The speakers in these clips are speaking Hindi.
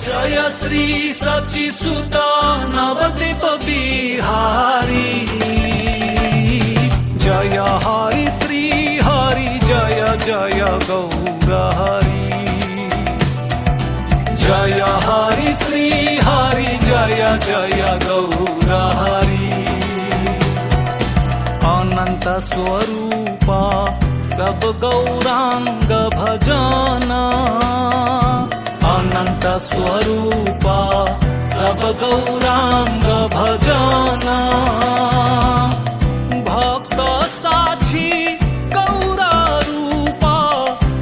जय श्री सच्चिसुत नवद्वीप बिहारी। जय हरि श्री हरि जय जय गौर हरि। जय हरि श्री हरि जय जय गौर हरि। अनंत स्वरूपा सब गौरांग भजना। अनंत स्वरूपा सब गौरांग भजना। भक्त साक्षी गौरा रूपा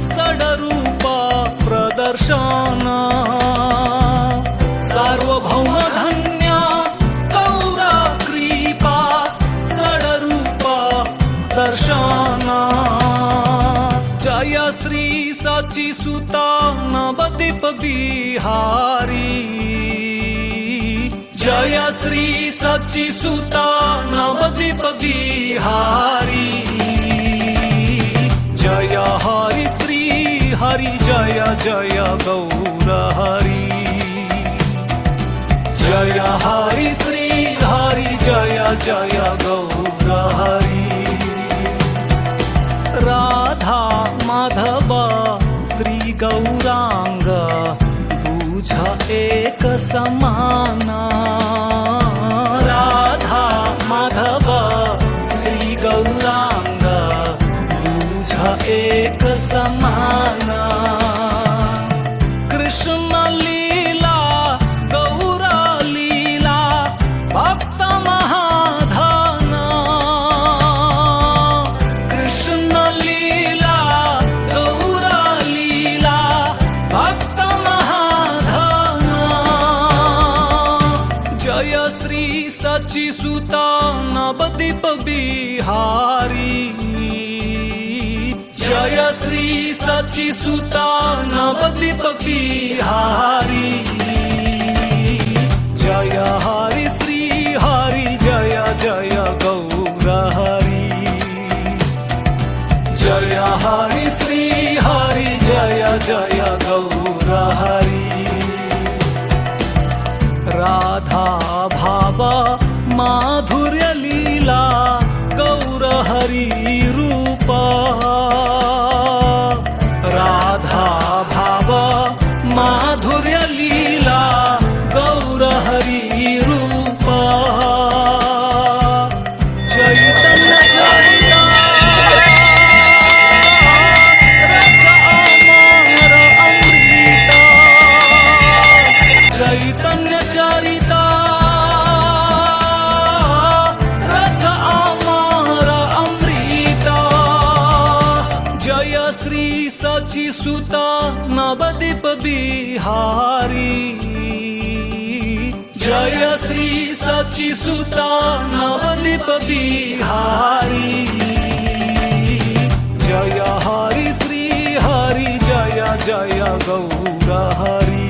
षडरूपा प्रदर्शन। सार्वभौम धन्य गौरा कृपा षडरूपा दर्शन। जय श्री सच्चिसुत नवद्वीप बिहारी। जय श्री सच्चिसुत नवद्वीप बिहारी। जय हरि श्री हरि जय जय गौर हरि। जय हरि श्री हरि जय जय गौर हरि। राधा माधव श्री गौरांग बुझ एक समान। राधा माधव श्री गौरांग बुझ एक समान। कृष्ण लीला गौर लीला भक्त महाधन। कृष्ण लीला गौर लीला भक्त महाधन। जय श्री सच्चिसुत नवद्वीप बिहारी। जय श्री सच्चिसुत नवद्वीप बिहारी। जय हरि श्री हरि जय जय गौर हरि। जय हरि श्री हरि जय जय गौर हरि। राधा भाव माधुर्य लीला गौर हरि रूपा। राधा भाव माधुर्य लीला गौर हरि रूपा। चैतन्य चरिता रस अमर अमृता। चैतन्य चरिता रस अमर अमृता। जय श्री सच्चिसुत नवद्वीप बिहारी। जय श्री सच्चिसुत नवद्वीप बिहारी। जय हरि श्री हरि जय जय गौर हरि।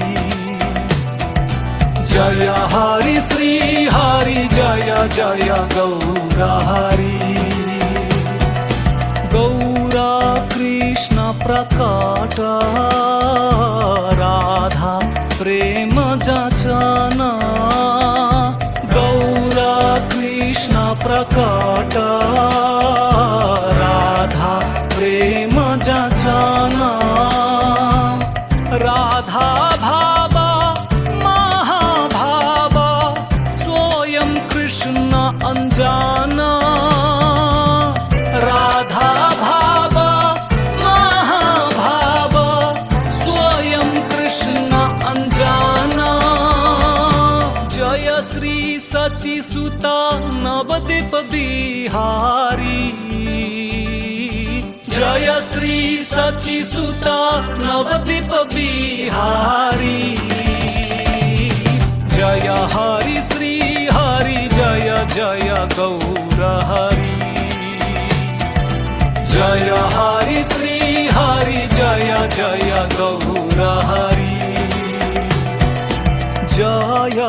जय हरि श्री हरि जय जय गौर हरि। गौरा कृष्ण प्रकट राधा प्रेम जाचन। गौरा कृष्ण प्रकट राधा प्रेम जाचन। राधा भाव महाभाव स्वयं कृष्ण अञ्जान। राधा भाव महाभाव स्वयं कृष्ण अञ्जान। जय श्री सच्चिसुत नवद्वीप बिहारी। जय श्री सच्चिसुत नवद्वीप बिहारी। जय हरि श्री हरि जय जय गौर हरि। जय हरि श्री हरि जय जय गौर हरि। जय